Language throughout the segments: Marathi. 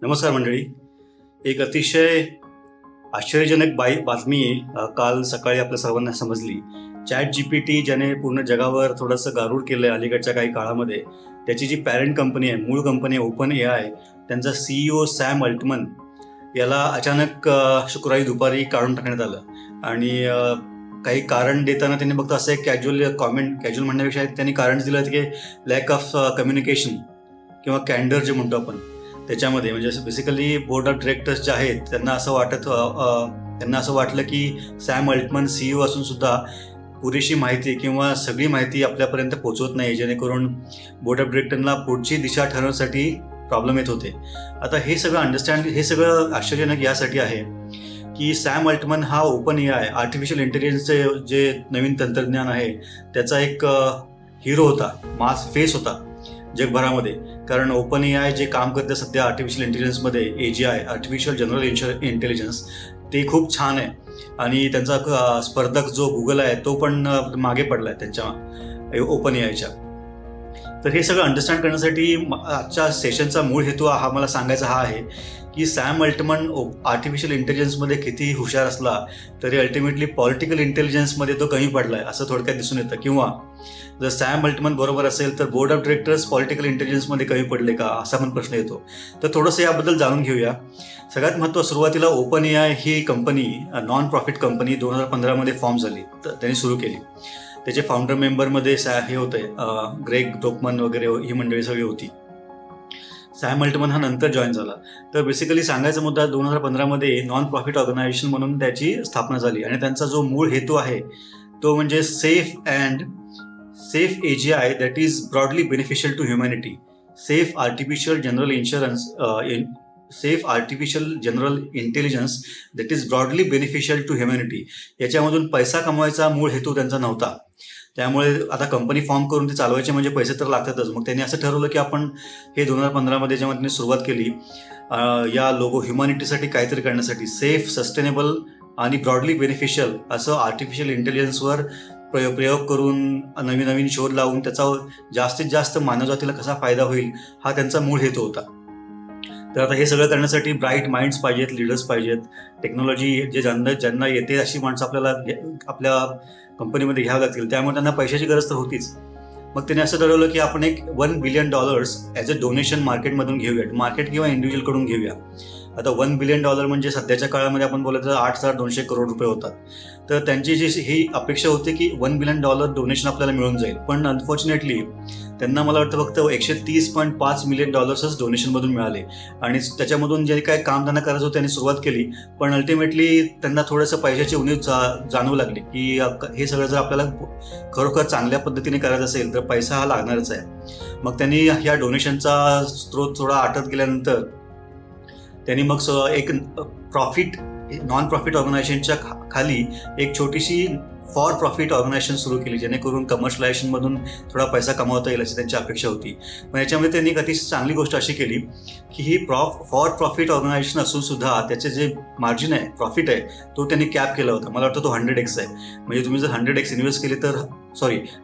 नमस्कार मंडळी. एक अतिशय आश्चर्यजनक बातमी काल सकाळी आपल्या सर्वांना समजली. ChatGPT ज्याने पूर्ण जगावर थोडंसं गारूड केलं आहे अलीकडच्या काही काळामध्ये, त्याची जी पॅरेंट कंपनी आहे, मूळ कंपनी आहे OpenAI, त्यांचा CEO सॅम अल्टमन याला अचानक शुक्रवारी दुपारी काढून टाकण्यात आलं. आणि काही कारण देताना त्यांनी फक्त असं एक कॅज्युअल म्हणण्यापेक्षा त्यांनी कारण दिलं की लॅक ऑफ कम्युनिकेशन किंवा कॅन्डर जे म्हणतो आपण त्याच्यामध्ये. म्हणजे बेसिकली बोर्ड ऑफ डिरेक्टर्स जे आहेत त्यांना असं वाटलं की सॅम अल्टमन CEO असून सुद्धा पुरेशी माहिती किंवा सगळी माहिती आपल्यापर्यंत पोहोचवत नाही, जेणेकरून बोर्ड ऑफ डिरेक्टरला पुढची दिशा ठरवण्यासाठी प्रॉब्लेम येत होते. आता हे सगळं आश्चर्यजनक यासाठी आहे की सॅम अल्टमन हा OpenAI आर्टिफिशियल इंटेलिजन्सचे जे नवीन तंत्रज्ञान आहे त्याचा एक हिरो होता, मास फेस होता जगभरामध्ये. कारण OpenAI जे काम करते सध्या आर्टिफिशियल इंटेलिजन्समध्ये, AGI आर्टिफिशियल जनरल इंटेलिजन्स, ते खूप छान आहे. आणि त्यांचा स्पर्धक जो गुगल आहे तो पण मागे पडला आहे त्यांच्या OpenAIच्या. तर हे सगळं अंडरस्टँड करण्यासाठी आजच्या सेशनचा मूळ हेतू हा मला सांगायचा आहे की सॅम अल्टमन आर्टिफिशियल इंटेलिजन्समध्ये किती हुशार असला तरी अल्टिमेटली पॉलिटिकल इंटेलिजन्समध्ये तो कमी पडला आहे असं थोडक्यात दिसून येतं. किंवा जर सॅम अल्टमन बरोबर असेल तर बोर्ड ऑफ डिरेक्टर्स पॉलिटिकल इंटेलिजन्समध्ये कमी पडले का, असा पण प्रश्न येतो. तर थोडंसं याबद्दल जाणून घेऊया. सगळ्यात महत्त्व, सुरुवातीला OpenAI ही company non profit company 2015 form झाली, तर त्यांनी सुरू केली. त्याचे फाउंडर मेंबरमध्ये हे होते ग्रेग डोकमन वगैरे, ही मंडळी सगळी होती. सॅम अल्टमन हा नंतर जॉईन झाला. तर बेसिकली सांगायचा मुद्दा, 2015 नॉन प्रॉफिट ऑर्गनायझेशन म्हणून त्याची स्थापना झाली. आणि त्यांचा जो मूळ हेतू आहे तो म्हणजे safe AGI that is broadly beneficial to humanity, safe artificial general intelligence that is broadly beneficial to humanity. याच्यामधून पैसा कमवायचा मूळ हेतू त्यांचा नव्हता. त्यामुळे आता कंपनी फॉर्म करून ते चालवायचे म्हणजे पैसे तर लागतातच. मग त्यांनी असं ठरवलं की आपण हे 2015 जेव्हा त्यांनी सुरुवात केली या ह्युमॅनिटीसाठी काहीतरी करण्यासाठी, सेफ, सस्टेनेबल आणि ब्रॉडली बेनिफिशियल असं आर्टिफिशियल इंटेलिजन्सवर प्रयोग करून नवीन शोध लावून त्याचा जास्तीत जास्त मानवजातीला कसा फायदा होईल हा त्यांचा मूळ हेतू होता. तर आता हे सगळं करण्यासाठी ब्राईट माइंड्स पाहिजेत, लीडर्स पाहिजेत, टेक्नॉलॉजी ज्यांना येते अशी माणसं आपल्याला आपल्या कंपनीमध्ये घ्यावं लागतील. त्यामुळे त्यांना पैशाची गरज तर होतीच. मग त्यांनी असं ठरवलं की आपण एक $1 बिलियन ॲज अ डोनेशन मार्केटमधून घेऊया, मार्केट किंवा इंडिव्हिज्युअलकडून घेऊया. आता $1 बिलियन म्हणजे सध्याच्या काळामध्ये आपण बोललं तर 8,200 करोड रुपये होतात. तर त्यांची ही अपेक्षा होती की $1 बिलियन डोनेशन आपल्याला मिळून जाईल. पण अनफॉर्च्युनेटली त्यांना मला वाटतं फक्त $130.5 मिलियन डोनेशनमधून मिळाले. आणि त्याच्यामधून जे काय काम त्यांना करायचं होतं त्यांनी सुरुवात केली. पण अल्टिमेटली त्यांना थोडंसं पैशाची उणीव जाणवू लागली की हे सगळं जर आपल्याला खरोखर चांगल्या पद्धतीने करायचं असेल तर पैसा हा लागणारच आहे. मग त्यांनी ह्या डोनेशनचा स्रोत थोडा आटत गेल्यानंतर त्यांनी मग एक नॉन प्रॉफिट ऑर्गनायझेशनच्या खाली एक छोटीशी फॉर प्रॉफिट ऑर्गनायझेशन सुरू केली, जेणेकरून कमर्शियलायझेशनमधून थोडा पैसा कमावता येईल अशी त्यांची अपेक्षा होती. पण याच्यामध्ये त्यांनी एक अतिशय चांगली गोष्ट अशी केली की ही फॉर प्रॉफिट ऑर्गनायझेशन असून सुद्धा त्याचे जे मार्जिन आहे, प्रॉफिट आहे, तो त्यांनी कॅप केला होता. मला वाटतं तो 100x आहे. म्हणजे तुम्ही जर 100x इन्व्हेस्ट केली तर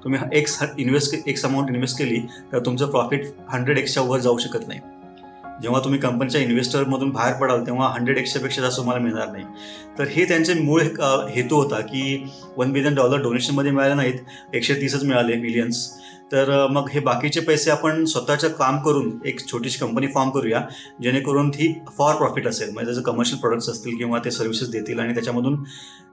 तुम्ही एक्स अमाऊंट इन्व्हेस्ट केली तर तुमचं प्रॉफिट 100xच्या वर जाऊ शकत नाही. जेव्हा तुम्ही कंपनीच्या इन्व्हेस्टरमधून बाहेर पडाल तेव्हा 100xच्या पेक्षा जास्त तुम्हाला मिळणार नाही. तर हे त्यांचे मूळ हेतू होता की $1 बिलियन डोनेशनमध्ये मिळाले नाहीत, 130च मिळाले मिलियन्स. तर मग हे बाकीचे पैसे आपण स्वतःचं काम करून एक छोटीशी कंपनी फॉर्म करूया, जेणेकरून ती फॉर प्रॉफिट असेल. म्हणजे त्याचं कमर्शियल प्रोडक्ट्स असतील किंवा ते सर्व्हिसेस देतील आणि त्याच्यामधून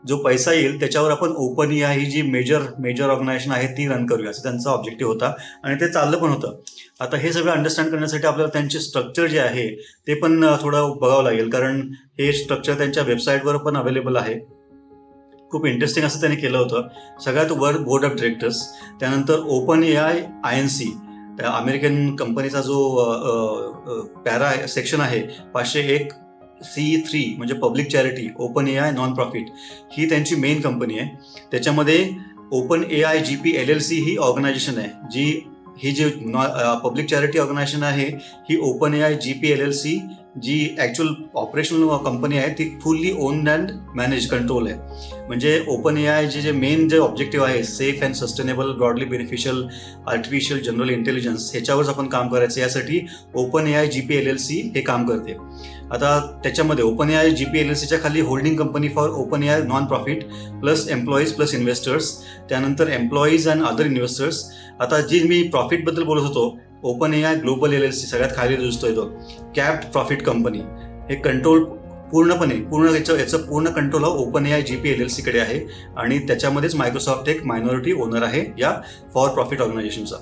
जो पैसा येईल त्याच्यावर आपण OpenAI ही जी मेजर ऑर्गनायझेशन आहे ती रन करूया, असं त्यांचा ऑब्जेक्टिव्ह होता. आणि ते चाललं पण होतं. आता हे सगळं अंडरस्टँड करण्यासाठी आपल्याला त्यांचे स्ट्रक्चर जे आहे ते पण थोडं बघावं लागेल, कारण हे स्ट्रक्चर त्यांच्या वेबसाईटवर पण अवेलेबल आहे. खूप इंटरेस्टिंग असं त्यांनी केलं होतं. सगळ्यात वर बोर्ड ऑफ डिरेक्टर्स, त्यानंतर OpenAI INC, त्या अमेरिकन कंपनीचा जो पॅरा सेक्शन आहे 501 CE3 म्हणजे public charity, OpenAI non profit, ही त्यांची मेन कंपनी आहे. त्याच्यामध्ये OpenAI GP LLC ही ऑर्गनायझेशन आहे, ही जी पब्लिक चॅरिटी ऑर्गनायझेशन आहे ही OpenAI GP LLC जी ॲक्च्युअल ऑपरेशनल कंपनी आहे ती fully owned and manage control आहे. म्हणजे ओपन ए आय जे मेन जे ऑब्जेक्टिव्ह आहे safe and sustainable broadly beneficial artificial general intelligence ह्याच्यावरच आपण काम करायचं. यासाठी Open A I GP LLC हे काम करते. आता त्याच्यामध्ये ओपन ए आय GP LLCच्या खाली holding company for Open A I non profit plus employees plus investors, त्यानंतर एम्प्लॉईज अँड अदर इन्व्हेस्टर्स. आता जी मी प्रॉफिटबद्दल बोलत होतो, Open A I global LLC सगळ्यात खाली दिसतोय तो कॅप्ड प्रॉफिट कंपनी. हे कंट्रोल याचं पूर्ण कंट्रोल हा Open A I GP LLC कडे आहे आणि त्याच्यामध्येच मायक्रोसॉफ्ट एक मायनॉरिटी ओनर आहे या फॉर प्रॉफिट ऑर्गनायझेशनचा.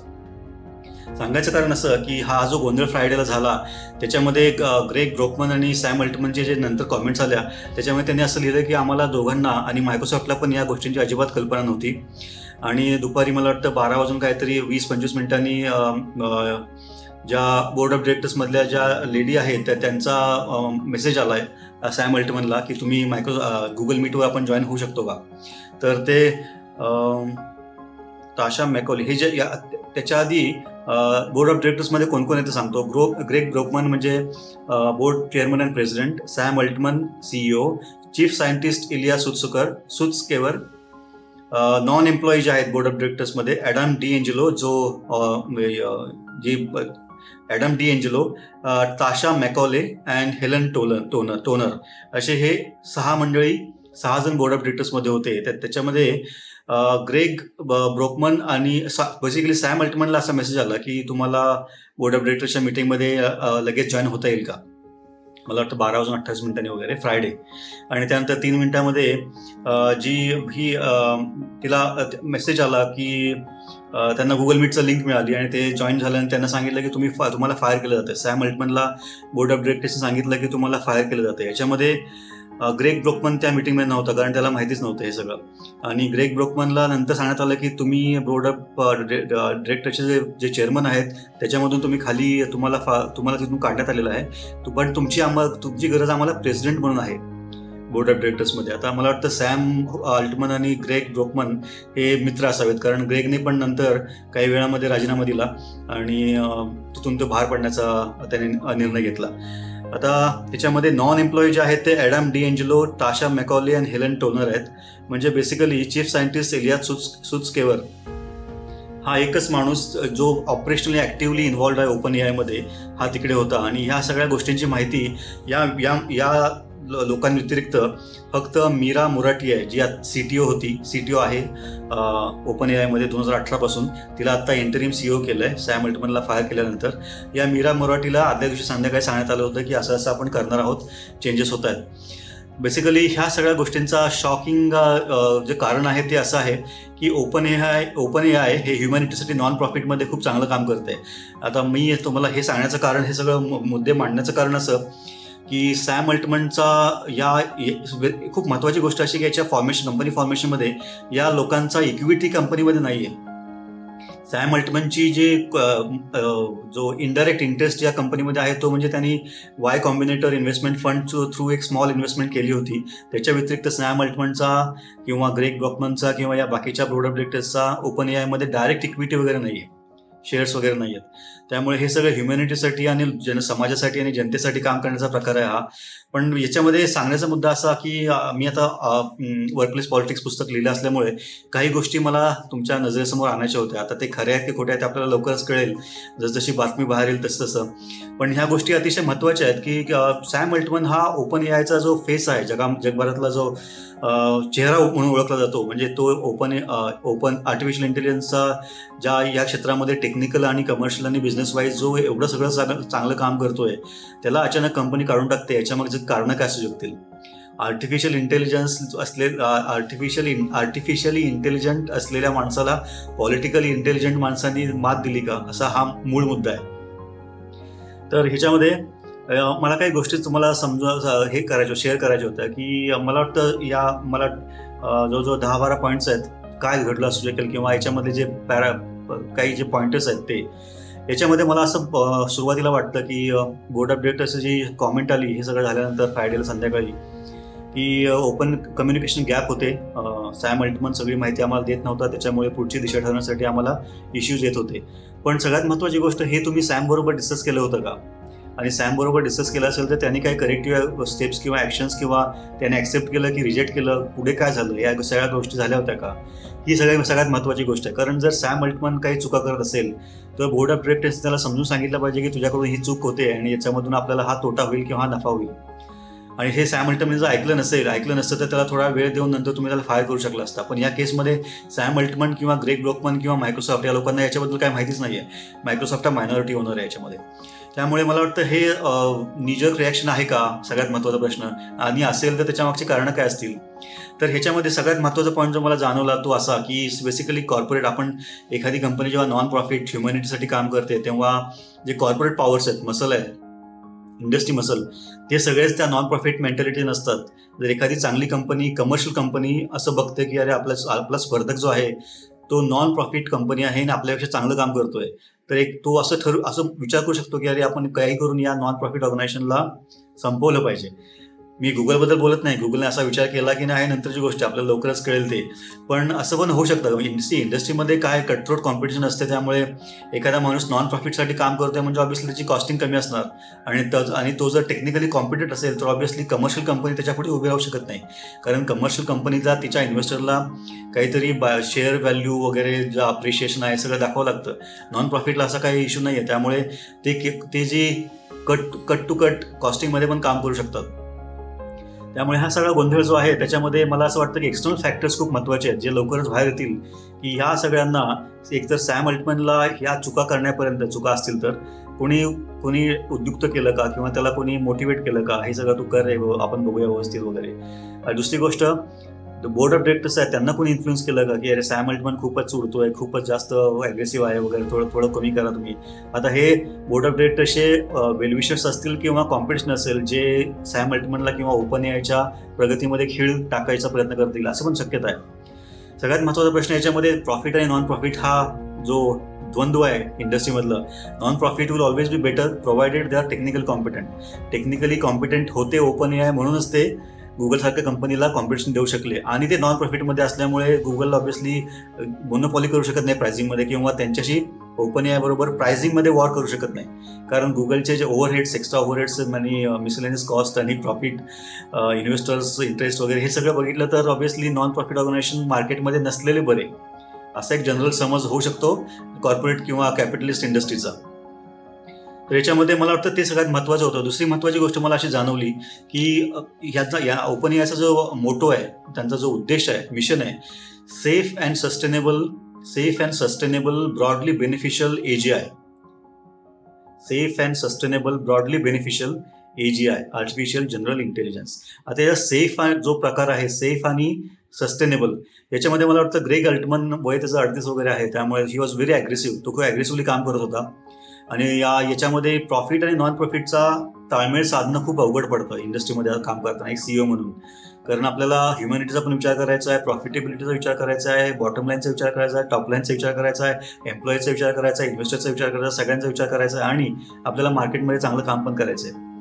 सांगायचं कारण असं की हा जो गोंधळ फ्रायडेला झाला त्याच्यामध्ये ग्रेग ब्रोकमन आणि सॅम अल्टमनचे जे नंतर कॉमेंट्स आल्या त्याच्यामध्ये त्यांनी असं लिहिलं की आम्हाला दोघांना आणि मायक्रोसॉफ्टला पण या गोष्टींची अजिबात कल्पना नव्हती. आणि दुपारी मला वाटतं 12 वाजून काहीतरी 20-25 मिनिटांनी ज्या बोर्ड ऑफ डिरेक्टर्समधल्या ज्या लेडी आहेत त्यांचा मेसेज आला आहे सॅम अल्टमनला की तुम्ही गुगल मीटवर आपण जॉईन होऊ शकतो का. तर ते ताशा मॅकॉली हे जे त्याच्या आधी बोर्ड ऑफ डिरेक्टर्समध्ये कोण कोण आहे ते सांगतो. ग्रेग ब्रोकमन म्हणजे board chairman and president, Sam Altman CEO, chief scientist Ilya Sutskever. Non employee जे आहेत बोर्ड ऑफ डिरेक्टर्समध्ये Adam DeAngelo Adam DeAngelo, Tasha McCauley and Helen toner असे हे 6 जण बोर्ड ऑफ डिरेक्टर्समध्ये होते. त्याच्यामध्ये ग्रेग ब्रोकमन आणि बेसिकली सॅम अल्टमनला असा मेसेज आला की तुम्हाला बोर्ड ऑफ डिरेक्टर्सच्या मीटिंगमध्ये लगेच जॉईन होता येईल का. मला वाटतं 12 वाजून 28 मिनिटांनी वगैरे फ्रायडे. आणि त्यानंतर 3 मिनिटांमध्ये तिला मेसेज आला की त्यांना गुगल मीटचं लिंक मिळाली आणि ते जॉईन झालं आणि त्यांना सांगितलं की तुम्हाला फायर केलं जातं. सॅम अल्टमनला बोर्ड ऑफ डिरेक्टर्सने सांगितलं की तुम्हाला फायर केलं जातं. याच्यामध्ये ग्रेग ब्रोकमन त्या मीटिंगमध्ये नव्हता कारण त्याला माहितीच नव्हतं हे सगळं. आणि ग्रेग ब्रोकमनला नंतर सांगण्यात आलं की तुम्ही बोर्ड ऑफ डिरेक्टरचे जे चेअरमन आहेत त्याच्यामधून तुम्ही खाली तुम्हाला तिथून काढण्यात आलेलं आहे, पण तुमची गरज आम्हाला प्रेसिडेंट म्हणून आहे बोर्ड ऑफ डिरेक्टर्समध्ये. आता मला वाटतं सॅम अल्टमन आणि ग्रेग ब्रोकमन हे मित्र असावेत कारण ग्रेगने पण नंतर काही वेळामध्ये राजीनामा दिला आणि तिथून तो बाहेर पडण्याचा त्याने निर्णय घेतला. आता त्याच्यामध्ये नॉन एम्प्लॉई जे आहेत ते ॲडम डिएंजेलो, ताशा मॅकॉले आणि हेलन टोनर आहेत. म्हणजे बेसिकली चीफ सायंटिस्ट इलिया सुत्सकेवर हा एकच माणूस जो ऑपरेशनली ॲक्टिव्हली इन्व्हॉल्ड आहे ओपन ए आयमध्ये हा तिकडे होता. आणि ह्या सगळ्या गोष्टींची माहिती या लोकांव्यतिरिक्त फक्त मीरा मोराटी आहे जी CTO होती, CTO आहे ओपन ए आयमध्ये 2018 पासून. तिला आत्ता इंटरिम CEO केलं आहे सॅम अल्टमनला फायर केल्यानंतर. या मीरा मोराटीला आदल्या दिवशी संध्याकाळी सांगण्यात आलं होतं की असं आपण करणार आहोत, चेंजेस होत आहेत. बेसिकली ह्या सगळ्या गोष्टींचा शॉकिंग जे कारण आहे ते असं आहे की ओपन ए आय हे ह्युमॅनिटीसाठी नॉन प्रॉफिटमध्ये खूप चांगलं काम करत आहे. आता मी तुम्हाला हे सांगण्याचं कारण, हे सगळं मुद्दे मांडण्याचं कारण असं की सॅम अल्टमनचा खूप महत्त्वाची गोष्ट अशी की याच्या कंपनी फॉर्मेशनमध्ये या लोकांचा इक्विटी कंपनीमध्ये नाही आहे. सॅम अल्टमनची जो इनडायरेक्ट इंटरेस्ट या कंपनीमध्ये आहे तो म्हणजे त्यांनी Y combinator investment fund through एक स्मॉल इन्व्हेस्टमेंट केली होती. त्याच्या व्यतिरिक्त सॅम अल्टमनचा किंवा ग्रेग ब्रोकमनचा किंवा या बाकीच्या बोर्ड ऑफ डिरेक्टर्सचा ओपन ए आयमध्ये डायरेक्ट इक्विटी वगैरे नाही आहे, शेअर्स वगैरे नाही आहेत. त्यामुळे हे सगळं ह्युमॅनिटीसाठी आणि समाजासाठी आणि जनतेसाठी काम करण्याचा प्रकार आहे हा. पण याच्यामध्ये सांगण्याचा मुद्दा असा की मी आता वर्कप्लेस पॉलिटिक्स पुस्तक लिहिलं असल्यामुळे काही गोष्टी मला तुमच्या नजरेसमोर आणायच्या होत्या. आता ते खरे आहेत की खोटे आहेत आपल्याला लवकरच कळेल जसजशी बातमी बाहेर येईल तसं. पण ह्या गोष्टी अतिशय महत्त्वाच्या आहेत की सॅम अल्टमन हा ओपन ए आयचा जो फेस आहे, जगभरातला जो चेहरा म्हणून ओळखला जातो, म्हणजे तो ओपन आर्टिफिशियल इंटेलिजन्सचा या क्षेत्रामध्ये टेक्निकल आणि कमर्शियल आणि बिझनेस वाईज जो एवढं सगळं चांगलं काम करतोय त्याला अचानक कंपनी काढून टाकते. याच्यामागचे कारणं काय असू शकतील? आर्टिफिशियली इंटेलिजंट असलेल्या माणसाला पॉलिटिकली इंटेलिजंट माणसांनी मात दिली का, असा हा मूळ मुद्दा आहे. तर ह्याच्यामध्ये मला काही गोष्टी तुम्हाला शेअर करायच्या होत्या की मला वाटतं मला जवळजवळ 10-12 पॉईंट्स आहेत काय घडलं असू शकेल किंवा याच्यामध्ये जे काही जे पॉईंटर्स आहेत ते. याच्यामध्ये मला असं सुरुवातीला वाटतं की बोर्ड ऑफ डिरेक्टर्सची जी कॉमेंट आली हे सगळं झाल्यानंतर फ्रायडेला संध्याकाळी की ओपन कम्युनिकेशन गॅप होते. सॅम अल्टमन सगळी माहिती आम्हाला देत नव्हता, त्याच्यामुळे पुढची दिशा ठरवण्यासाठी आम्हाला इश्यूज येत होते. पण सगळ्यात महत्त्वाची गोष्ट, हे तुम्ही सॅम बरोबर डिस्कस केलं होतं का? आणि सॅमबरोबर डिस्कस केलं असेल तर त्यांनी काही करेक्टिव्ह स्टेप्स किंवा ॲक्शन्स किंवा त्याने ॲक्सेप्ट केलं की रिजेक्ट केलं, पुढे काय झालं, या सगळ्या गोष्टी झाल्या होत्या का, ही सगळ्यात महत्त्वाची गोष्ट आहे. कारण जर सॅम अल्टमन काही चुका करत असेल तर बोर्ड ऑफ डिरेक्टर्स त्याला समजून सांगितलं पाहिजे की तुझ्याकडून ही चूक होते आणि याच्यामधून आपल्याला हा तोटा होईल किंवा हा नफा होईल. आणि हे सॅम अल्टमन जर ऐकलं नसतं तर त्याला थोडा वेळ देऊन नंतर तुम्ही त्याला फायर करू शकला असता. पण या केसमध्ये सॅम अल्टमन किंवा ग्रेग ब्रोकमन किंवा मायक्रोसॉफ्ट या लोकांना याच्याबद्दल काय माहितीच नाही आहे. मायक्रोसॉफ्ट हा मायनॉरिटी ओनर आहे याच्यामध्ये. त्यामुळे मला वाटतं हे निजक रिॲक्शन आहे का, सगळ्यात महत्त्वाचा प्रश्न. आणि असेल तर त्याच्यामागची कारणं काय असतील. तर ह्याच्यामध्ये सगळ्यात महत्त्वाचा पॉईंट जो मला जाणवला तो असा की बेसिकली कॉर्पोरेट, आपण एखादी कंपनी जेव्हा नॉन प्रॉफिट ह्युमॅनिटीसाठी काम करते तेव्हा जे कॉर्पोरेट पॉवर्स आहेत, मसल आहे, इंडस्ट्री मसल, ते सगळेच त्या नॉन प्रॉफिट मेंटॅलिटी नसतात. जर एखादी चांगली कंपनी, कमर्शियल कंपनी असं बघते की अरे आपला स्पर्धक जो आहे तो नॉन प्रॉफिट कंपनी आहे आणि आपल्यापेक्षा चांगलं काम करतोय, तर एक तो असं विचार करू शकतो की अरे आपण काही करून या नॉन प्रॉफिट ऑर्गनायझेशनला संपवलं पाहिजे. मी गुगलबद्दल बोलत नाही, गुगलने असा विचार केला की नाही नंतरची गोष्ट, आपल्याला लवकरच कळेल ते. पण असं पण होऊ शकतं. इंडस्ट्रीमध्ये काय कटथ्रोट कॉम्पिटिशन असते, त्यामुळे एखादा माणूस नॉन प्रॉफिटसाठी काम करतोय म्हणजे ऑब्व्हियसली त्याची कॉस्टिंग कमी असणार आणि तो जर टेक्निकली कॉम्पिटेंट असेल तर ऑब्व्हियसली कमर्शियल कंपनी त्याच्यापुढे उभी राहू शकत नाही. कारण कमर्शियल कंपनीला तिच्या इन्व्हेस्टरला काहीतरी शेअर व्हॅल्यू वगैरे जे अप्रिशिएशन आहे सगळं दाखवावं लागतं. नॉन प्रॉफिटला असा काही इश्यू नाही आहे. त्यामुळे ते जे कट टू कट कॉस्टिंगमध्ये पण काम करू शकतात. त्यामुळे हा सगळा गोंधळ जो आहे त्याच्यामध्ये मला असं वाटतं की एक्सटर्नल फॅक्टर्स खूप महत्त्वाचे आहेत, जे लवकरच बाहेर येतील. की ह्या सगळ्यांना एकतर सॅम अल्टमनला ह्या चुका करण्यापर्यंत, चुका असतील तर कोणी उद्युक्त केलं का किंवा त्याला कोणी मोटिवेट केलं का, हे सगळं तू कर रे, आपण बघूया व्यवस्थित वगैरे. दुसरी गोष्ट, बोर्ड ऑफ डिरेक्टर्स आहे त्यांना कोणी इन्फ्लुएन्स केलं का की अरे सॅम अल्टमन खूपच उडतोय, खूपच जास्त ॲग्रेसिव्ह आहे वगैरे, थोडं कमी करा तुम्ही. आता हे बोर्ड ऑफ डिरेक्टर्सचे वेलविशर्स असतील किंवा कॉम्पिटिशन असेल जे सॅम अल्टमनला किंवा ओपन एआयच्या प्रगतीमध्ये खीळ टाकायचा प्रयत्न करतील, असं पण शक्यता आहे. सगळ्यात महत्त्वाचा प्रश्न याच्यामध्ये प्रॉफिट आणि नॉन प्रॉफिट हा जो द्वंद्व आहे इंडस्ट्रीमधलं. Non profit will always be better provided they are technically competent होते ओपन एआय, म्हणूनच ते गुगलसारख्या कंपनीला कॉम्पिटिशन देऊ शकले. आणि ते नॉन प्रॉफिटमध्ये असल्यामुळे गुगल ऑब्व्हियसली मोनोपॉली करू शकत नाही प्रायझिंगमध्ये, किंवा त्यांच्याशी ओपन एआय बरोबर प्रायझिंगमध्ये वॉर करू शकत नाही. कारण गुगलचे जे ओव्हरहेड्स, एक्स्ट्रा ओव्हरहेड्स आणि मिसलेनियस कॉस्ट आणि प्रॉफिट, इन्व्हेस्टर्स इंटरेस्ट वगैरे हे सगळं बघितलं तर ऑब्व्हियसली नॉन प्रॉफिट ऑर्गनायझेशन मार्केटमध्ये नसलेले बरे, असा एक जनरल समज होऊ शकतो कॉर्पोरेट किंवा कॅपिटलिस्ट इंडस्ट्रीचा. तर याच्यामध्ये मला वाटतं ते सगळ्यात महत्त्वाचं होतं. दुसरी महत्त्वाची गोष्ट मला अशी जाणवली की या ओपन एआयचा जो मोटो आहे, त्यांचा जो उद्देश आहे, मिशन आहे, safe and sustainable broadly beneficial AGI. Safe and sustainable broadly beneficial AGI, artificial general intelligence. आता या सेफ जो प्रकार आहे, सेफ आणि सस्टेनेबल, याच्यामध्ये मला वाटतं ग्रेग अल्टमन, वय त्याचं 38 वगैरे आहे, त्यामुळे ही वॉज व्हेरी ॲग्रेसिव्ह. तो खूप ॲग्रेसिव्हली काम करत होता. आणि याच्यामध्ये प्रॉफिट आणि नॉन प्रॉफिटचा ताळमेळ साधणं खूप अवघड पडतं इंडस्ट्रीमध्ये काम करताना एक CEO म्हणून. कारण आपल्याला ह्युमॅनिटीचा पण विचार करायचा आहे, प्रॉफिटेबिलिटीचा विचार करायचा आहे, बॉटम लाईनचा विचार करायचा आहे, टॉप लाईनचा विचार करायचा आहे, एम्प्लॉईचा विचार करायचा आहे, इन्व्हेस्टरचा विचार करायचा आहे, सगळ्यांचा विचार करायचा आहे, आणि आपल्याला मार्केटमध्ये चांगलं काम पण करायचं आहे.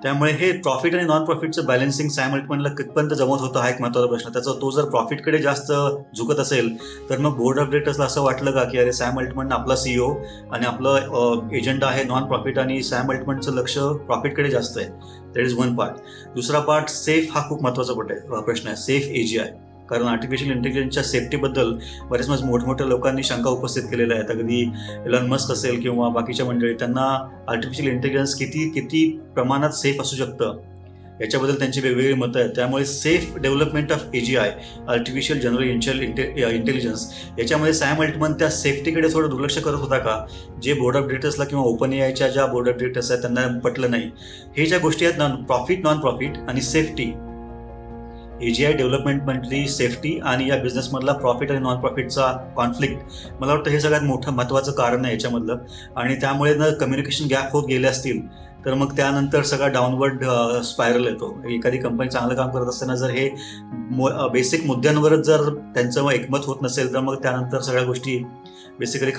त्यामुळे हे प्रॉफिट आणि नॉन प्रॉफिटचं बॅलन्सिंग सॅम अल्टमनला कितपर्यंत जमत होतं हा एक महत्त्वाचा प्रश्न. तो जर प्रॉफिटकडे जास्त झुकत असेल तर मग बोर्ड ऑफ डिरेक्टर्सला असं वाटलं का की अरे सॅम अल्टमन आपला CEO आणि आपलं एजंडा आहे नॉन प्रॉफिट आणि सॅम अल्टमनचं लक्ष प्रॉफिटकडे जास्त आहे. That is one part. दुसरा पार्ट, सेफ हा खूप महत्त्वाचा प्रश्न आहे, सेफ AGI. कारण आर्टिफिशियल इंटेलिजन्सच्या सेफ्टीबद्दल बरेच मोठमोठ्या लोकांनी शंका उपस्थित केलेल्या आहेत. अगदी एलन मस्क असेल किंवा बाकीच्या मंडळी, त्यांना आर्टिफिशियल इंटेलिजन्स किती प्रमाणात सेफ असू शकतं याच्याबद्दल त्यांची वेगवेगळी मतं आहेत. त्यामुळे safe development of AGI, artificial general intelligence, याच्यामध्ये सॅम अल्टमन त्या सेफ्टीकडे थोडं दुर्लक्ष करत होता का, जे बोर्ड ऑफ डिरेक्टर्सला किंवा ओपन एआयच्या ज्या बोर्ड ऑफ डिरेक्टर्स आहेत त्यांना पटलं नाही. हे ज्या गोष्टी आहेत, नॉन प्रॉफिट आणि सेफ्टी, AGI डेव्हलपमेंटमधली सेफ्टी आणि या बिझनेसमधला प्रॉफिट आणि नॉन प्रॉफिटचा कॉन्फ्लिक्ट, मला वाटतं हे सगळ्यात मोठं महत्त्वाचं कारण आहे याच्यामधलं. आणि त्यामुळे जर कम्युनिकेशन गॅप होत गेले असतील तर मग त्यानंतर सगळा डाऊनवर्ड स्पायरल येतो. एखादी कंपनी चांगलं काम करत असताना जर हे बेसिक मुद्द्यांवरच जर त्यांचं एकमत होत नसेल तर मग त्यानंतर सगळ्या गोष्टी बेसिकली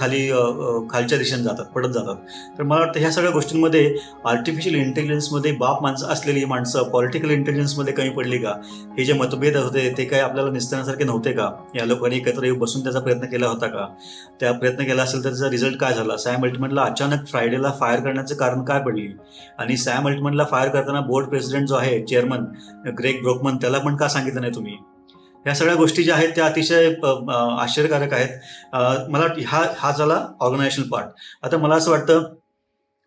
खालच्या दिशेने पडत जातात. तर मला वाटतं ह्या सगळ्या गोष्टींमध्ये आर्टिफिशियल इंटेलिजन्समध्ये बाप माणसं असलेली माणसं पॉलिटिकल इंटेलिजन्समध्ये कमी पडली का, हे जे मतभेद होते ते काय आपल्याला निसटण्यासारखे नव्हते का, या लोकांनी एकत्र बसून त्याचा प्रयत्न केला होता का, त्या प्रयत्न केला असेल तर त्याचा रिझल्ट काय झाला, सॅम अल्टमनला अचानक फ्रायडेला फायर करण्याचं कारण काय पडली, आणि सॅम अल्टमनला फायर करताना बोर्ड प्रेसिडेंट जो आहे चेअरमन ग्रेग ब्रोकमन त्याला पण का सांगितलं नाही तुम्ही? ह्या सगळ्या गोष्टी ज्या आहेत त्या अतिशय आश्चर्यकारक आहेत. मला हा झाला ऑर्गनायझेशनल पार्ट. आता मला असं वाटतं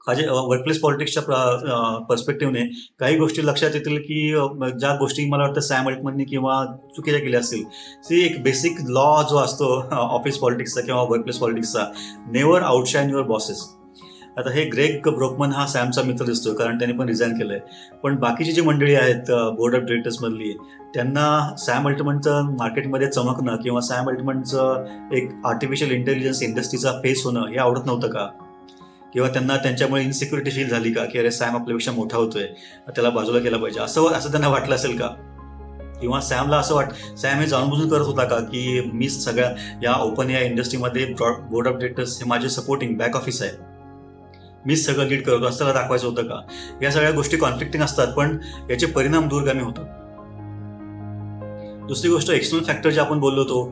माझे वर्कप्लेस पॉलिटिक्सच्या पर्स्पेक्टिव्हने काही गोष्टी लक्षात येतील की ज्या गोष्टी मला वाटतं सॅम अल्टमननी किंवा चुकीच्या केल्या असतील. एक बेसिक लॉ जो असतो ऑफिस पॉलिटिक्सचा किंवा वर्कप्लेस पॉलिटिक्सचा, नेव्हर आउटशाईन युअर बॉसेस. आता हे ग्रेग ब्रोकमन हा सॅमचा मित्र दिसतो कारण त्याने पण रिझाईन केलंय. पण बाकीची जी मंडळी आहेत बोर्ड ऑफ डिरेक्टर्समधली, त्यांना सॅम अल्टमनचं मार्केटमध्ये चमकणं किंवा सॅम अल्टमनचं एक आर्टिफिशियल इंटेलिजन्स इंडस्ट्रीचा फेस होणं हे आवडत नव्हतं का? किंवा त्यांना त्यांच्यामुळे इन्सिक्युरिटी फील झाली का की अरे सॅम आपल्यापेक्षा मोठा होतोय, त्याला बाजूला केला पाहिजे, असं त्यांना वाटलं असेल का? किंवा सॅमला असं सॅम हे जाणून करत होता का की मी सगळ्या या ओपन या इंडस्ट्रीमध्ये बोर्ड ऑफ डिरेक्टर्स हे माझे सपोर्टिंग बॅक ऑफिस आहे, मीच सगळं लीड करतो असं त्याला दाखवायचं होतं का? या सगळ्या गोष्टी कॉन्फ्लिक्टिंग असतात पण याचे परिणाम दूरगामी होतात. दुसरी गोष्ट एक्सटर्नल फॅक्टर जे आपण बोललो होतो,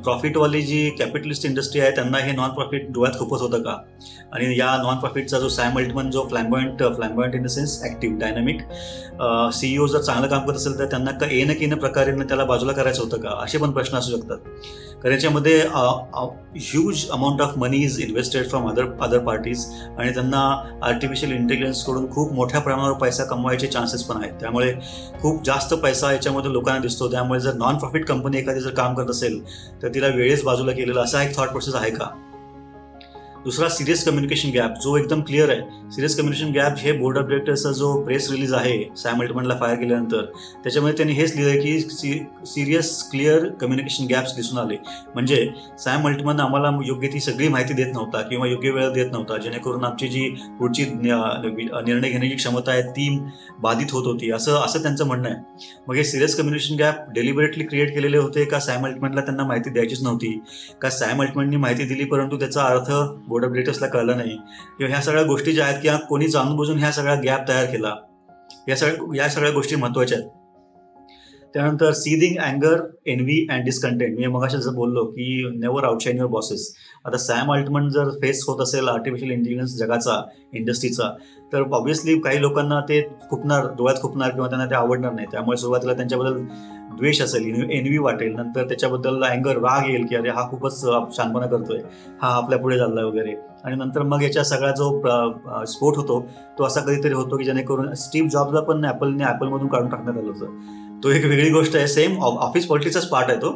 प्रॉफिटवाली जी कॅपिटलिस्ट इंडस्ट्री आहे त्यांना हे नॉन प्रॉफिट डोळ्यात खूपच होतं का? आणि या नॉन प्रॉफिटचा जो सॅम अल्टमन जो flamboyant in the sense active dynamic CEO जर चांगलं काम करत असेल तर त्यांना का येणं प्रकारे त्याला बाजूला करायचं होतं का? असे पण प्रश्न असू शकतात. कारण याच्यामध्ये huge amount of money is invested from other parties आणि त्यांना आर्टिफिशियल इंटेलिजन्सकडून खूप मोठ्या प्रमाणावर पैसा कमवायचे चान्सेस पण आहेत. त्यामुळे खूप जास्त पैसा याच्यामध्ये लोकांना दिसतो. त्यामुळे जर नॉन प्रॉफिट कंपनी एखादी जर काम करत असेल तर तिला वेळेस बाजूला केलेला असा एक थॉट प्रोसेस आहे का? दुसरा सिरियस कम्युनिकेशन गॅप जो एकदम क्लिअर आहे. सिरियस कम्युनिकेशन गॅप हे बोर्ड ऑफ डिरेक्टर्सचा जो प्रेस रिलीज आहे सॅम अल्टमनला फायर केल्यानंतर त्याच्यामध्ये त्यांनी हेच लिहिलं की सिरियस क्लिअर कम्युनिकेशन गॅप्स दिसून आले. म्हणजे सॅम अल्टमन आम्हाला योग्य ती सगळी माहिती देत नव्हता किंवा योग्य वेळ देत नव्हता, जेणेकरून आमची जी पुढची निर्णय घेण्याची क्षमता आहे ती बाधित होत होती, असं त्यांचं म्हणणं आहे. मग हे serious communication gap deliberately create केलेले होते का सॅम अल्टमनला त्यांना माहिती द्यायचीच नव्हती, का सॅम अल्टमननी माहिती दिली परंतु त्याचा अर्थ बोर्ड ऑफ डिरेक्टर्सला कळलं नाही, किंवा ह्या सगळ्या गोष्टी ज्या आहेत किंवा कोणी जाणून बुजून ह्या सगळ्या गॅप तयार केला, या सगळ्या गोष्टी महत्त्वाच्या आहेत. त्यानंतर सीदिंग अँगर, एनव्ही अँड डिस्कंटेंट. मी मगाशी जसं बोललो की नेव्हर आउटशाईन युअर बॉसेस. आता सॅम अल्टमन जर फेस होत असेल आर्टिफिशियल इंटेलिजन्स जगाचा, इंडस्ट्रीचा, तर ऑब्व्हियसली काही लोकांना ते डोळ्यात खुपणार किंवा त्यांना ते आवडणार नाही. त्यामुळे सुरुवातीला त्यांच्याबद्दल द्वेष असेल, एनव्ही वाटेल, नंतर त्याच्याबद्दल अँगर, राग येईल की अरे हा खूपच शानपणा करतोय, हा आपल्या पुढे चाललाय वगैरे. आणि नंतर मग याच्या सगळा जो स्फोट होतो तो असा कधीतरी होतो की जेणेकरून स्टीव्ह जॉब्सला पण ॲपलमधून काढून टाकण्यात आलं होतं. तो एक वेगळी गोष्ट आहे. सेम ऑफिस पॉलिटिक्सचाच पार्ट आहे तो.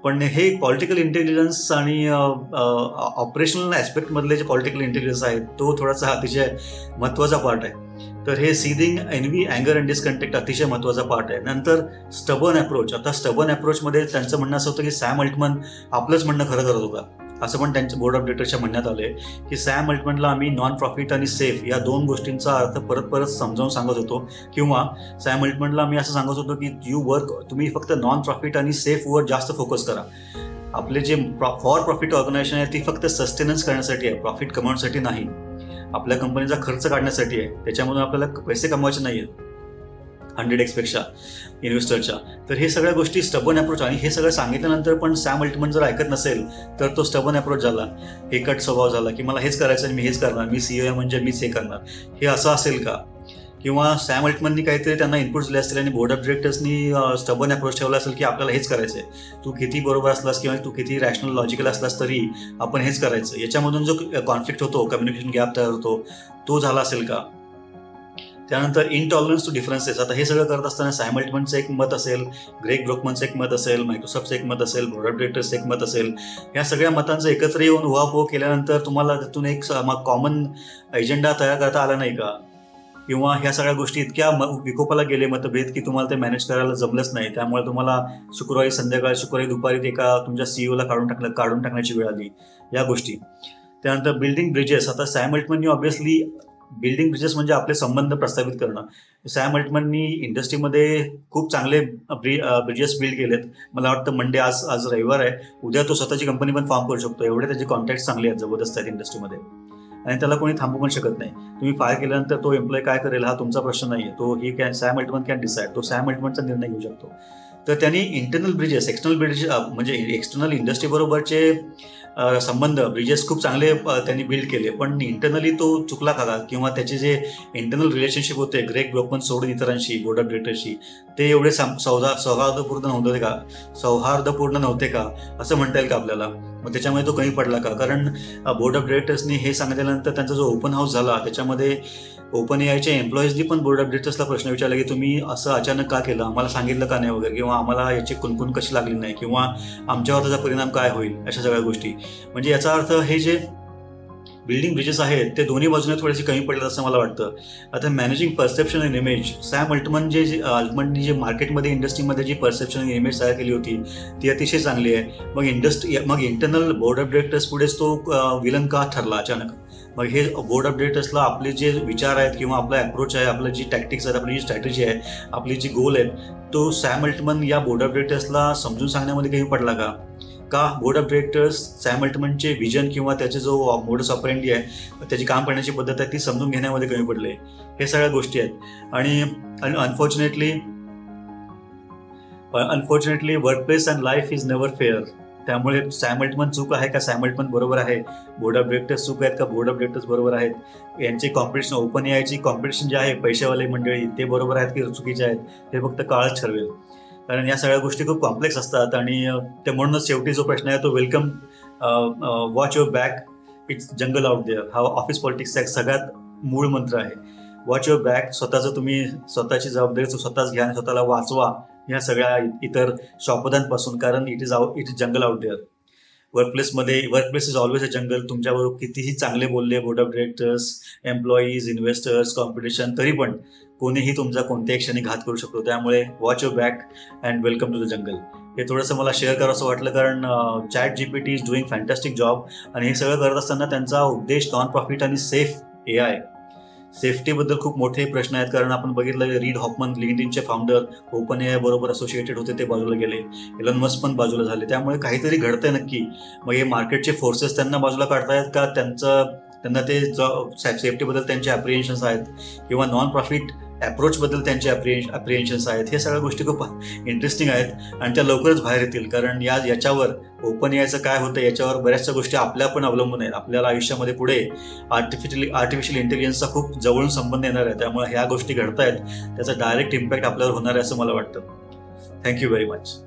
पण हे पॉलिटिकल इंटेलिजन्स आणि ऑपरेशनल ॲस्पेक्टमधले जे पॉलिटिकल इंटेलिजन्स आहे तो थोडासा अतिशय महत्त्वाचा पार्ट आहे. तर हे सीदिंग, एनव्ही, अँगर अँड डिस्कंटेक्ट अतिशय महत्त्वाचा पार्ट आहे. नंतर स्टबर्न अप्रोच. आता स्टबर्न अप्रोचमध्ये त्यांचं म्हणणं असं होतं की सॅम अल्टमन आपलंच म्हणणं खरं करत होता, असं पण त्यांच्या बोर्ड ऑफ डिरेक्टर्सच्या म्हणण्यात आले की सॅम अल्टमनला आम्ही नॉन प्रॉफिट आणि सेफ या दोन गोष्टींचा अर्थ परत समजावून सांगत होतो, किंवा सॅम अल्टमनला आम्ही असं सांगत होतो की तुम्ही फक्त नॉन प्रॉफिट आणि सेफवर जास्त फोकस करा. आपले जे फॉर प्रॉफिट ऑर्गनायझेशन आहे ती फक्त सस्टेनन्स करण्यासाठी आहे, प्रॉफिट कमवण्यासाठी नाही. आपल्या कंपनीचा खर्च काढण्यासाठी आहे, त्याच्यामधून आपल्याला पैसे कमवायचे नाही आहेत 100x पेक्षा इन्व्हेस्टरच्या. तर हे सगळ्या गोष्टी स्टबर्न अप्रोच. आणि हे सगळं सांगितल्यानंतर पण सॅम अल्टमन जर ऐकत नसेल तर तो स्टबर्न अप्रोच झाला, एकट स्वभाव झाला की मला हेच करायचं आणि मी हेच करणार, मी CEO म्हणजे मीच हे करणार, हे असं असेल का? किंवा सॅम अल्टमननी काहीतरी त्यांना इनपुट्स दिले असतील आणि बोर्ड ऑफ डिरेक्टर्सनी स्टबर्न अप्रोच ठेवला असेल की आपल्याला हेच करायचं आहे, तू किती बरोबर असलास किंवा तू किती रॅशनल लॉजिकल असलास तरी आपण हेच करायचं. याच्यामधून जो कॉन्फ्लिक्ट होतो, कम्युनिकेशन गॅप तयार होतो, तो झाला असेल का? त्यानंतर इनटॉलरन्स टू डिफरन्सेस. आता हे सगळं करत असताना सॅम अल्टमनचं एक मत असेल, ग्रेग ब्रोकमनचं एक मत असेल, मायक्रोसॉफ्टचं एक मत असेल, बोर्ड ऑफ डिरेक्टर्सचं एक मत असेल. या सगळ्या मतांचं एकत्र येऊन उहापोह केल्यानंतर तुम्हाला त्यातून एक कॉमन एजेंडा तयार करता आला नाही का? किंवा ह्या सगळ्या गोष्टी इतक्या विकोपाला गेले मतभेद की तुम्हाला ते मॅनेज करायला जमलंच नाही, त्यामुळे तुम्हाला शुक्रवारी दुपारी एका तुमच्या CEOला काढून टाकण्याची वेळ आली, या गोष्टी. त्यानंतर बिल्डिंग ब्रिजेस. आता सॅम अल्टमननी ऑब्व्हियसली बिल्डिंग ब्रिजेस म्हणजे आपले संबंध प्रस्थापित करणं. सॅम अल्टमननी इंडस्ट्रीमध्ये खूप चांगले ब्रिजेस बिल्ड केलेत. मला वाटतं आज रविवार आहे, उद्या तो स्वतःची कंपनी पण फॉर्म करू शकतो, एवढे त्याचे कॉन्टॅक्ट चांगले आहेत, जबरदस्त आहेत इंडस्ट्रीमध्ये, आणि त्याला कोणी थांबू पण शकत नाही. तुम्ही फायर केल्यानंतर तो एम्प्लॉय काय करेल हा तुमचा प्रश्न नाही आहे, सॅम अल्टमन कॅन डिसाईड, तो सॅम अल्टमनचा निर्णय घेऊ शकतो. तर त्यांनी इंटरनल ब्रिजेस, एक्सटर्नल ब्रिजेस म्हणजे एक्सटर्नल इंडस्ट्री बरोबरचे संबंध, ब्रिजेस खूप चांगले त्यांनी बिल्ड केले, पण इंटरनली तो चुकला का, किंवा त्याचे जे इंटरनल रिलेशनशिप होते ग्रेग ब्रोकमन सोडून इतरांशी, बोर्ड ऑफ डिरेक्टर्सशी, ते एवढे सौहार्दपूर्ण नव्हते का, असं म्हणता येईल का आपल्याला? मग त्याच्यामुळे तो कमी पडला का? कारण बोर्ड ऑफ डिरेक्टर्सनी हे सांगितल्यानंतर त्यांचा जो ओपन हाऊस झाला, त्याच्यामध्ये ओपन एआयच्या एम्प्लॉईजनी पण बोर्ड ऑफ डिरेक्टर्सला प्रश्न विचारला की तुम्ही असं अचानक का केलं, आम्हाला सांगितलं का नाही वगैरे, किंवा आम्हाला याची कुणकुण कशी लागली नाही, किंवा आमच्यावर त्याचा परिणाम काय होईल, अशा सगळ्या गोष्टी. म्हणजे याचा अर्थ हे जे बिल्डिंग ब्रिजेस आहेत ते दोन्ही बाजूने थोडेसे कमी पडले असं मला वाटतं. आता managing perception and image, Sam अल्टमननी जे मार्केटमध्ये, इंडस्ट्रीमध्ये जी परसेप्शन आणि इमेज तयार केली होती ती अतिशय चांगली आहे. मग इंटरनल बोर्ड ऑफ डिरेक्टर्स पुढेच तो विलन का ठरला अचानक? मग हे बोर्ड ऑफ डिरेक्टर्सला आपले जे विचार आहेत, किंवा आपला अप्रोच आहे, आपलं जी टॅक्टिक्स आहेत, आपली जी स्ट्रॅटेजी आहे, आपली जी गोल आहेत, तो सॅम अल्टमन या बोर्ड ऑफ डिरेक्टर्सला समजून सांगण्यामध्ये कमी पडला का बोर्ड ऑफ डिरेक्टर्स सॅम अल्टमनचे विजन किंवा त्याचे जो मोडस ऑपरेंडी आहे, त्याची काम करण्याची पद्धत आहे, ती समजून घेण्यामध्ये कमी पडले? हे सगळ्या गोष्टी आहेत. आणि unfortunately workplace and life is never fair. त्यामुळे सॅम अल्टमन चूक आहे का, सॅम अल्टमन बरोबर आहे, बोर्ड ऑफ डिरेक्टर्स चूक आहेत का, बोर्ड ऑफ डिरेक्टर्स बरोबर आहेत? यांची कॉम्पिटिशन, ओपन एआयची कॉम्पिटिशन जे आहे पैशावाले मंडळी, ते बरोबर आहेत की चुकीचे आहेत, हे फक्त काळच ठरवेल. कारण या सगळ्या गोष्टी खूप कॉम्प्लेक्स असतात. आणि ते म्हणूनच शेवटी जो प्रश्न आहे तो welcome, watch your back, it's jungle out there, हा ऑफिस पॉलिटिक्सचा एक सगळ्यात मूळ मंत्र आहे. वॉच युअर बॅक, स्वतःची जबाबदारी स्वतःच घ्या आणि स्वतःला वाचवा या सगळ्या इतर शॉपदांपासून, कारण it is jungle out there. Workplace is always a jungle. तुमच्याबरोबर कितीही चांगले बोलले board of directors, employees, investors, competition, तरी पण कोणीही तुमचा कोणत्याही क्षणी घात करू शकतो. त्यामुळे watch your back and welcome to the jungle. हे थोडंसं मला शेअर करावं असं वाटलं, कारण ChatGPT is doing fantastic job. आणि हे सगळं करत असताना त्यांचा उद्देश नॉन प्रॉफिट आणि सेफ एआय, सेफ्टीबद्दल खूप मोठे प्रश्न आहेत. कारण आपण बघितलं रीड हॉफमन, लिंक्डइनचे फाउंडर, ओपन एआय बरोबर असोसिएटेड होते, ते बाजूला गेले. एलन मस्क पण बाजूला झाले. त्यामुळे काहीतरी घडतंय नक्की. मग हे मार्केटचे फोर्सेस त्यांना बाजूला काढतायत का, त्यांना ते सेफ्टीबद्दल त्यांचे ॲप्रिहेन्शन्स आहेत, किंवा नॉन प्रॉफिट अप्रोचबद्दल त्यांचे ॲप्रिहेन्शन्स आहेत? हे सगळ्या गोष्टी खूप इंटरेस्टिंग आहेत आणि त्या लवकरच बाहेर येतील. कारण याच्यावर ओपन एआयचं काय होतं याच्यावर बऱ्याचशा गोष्टी आपल्या पण अवलंबून आहेत. आपल्याला आयुष्यामध्ये पुढे आर्टिफिशियल इंटेलिजन्सचा खूप जवळून संबंध येणार आहे. त्यामुळे ह्या गोष्टी घडतायत, त्याचा डायरेक्ट इम्पॅक्ट आपल्यावर होणार आहे असं मला वाटतं. Thank you very much.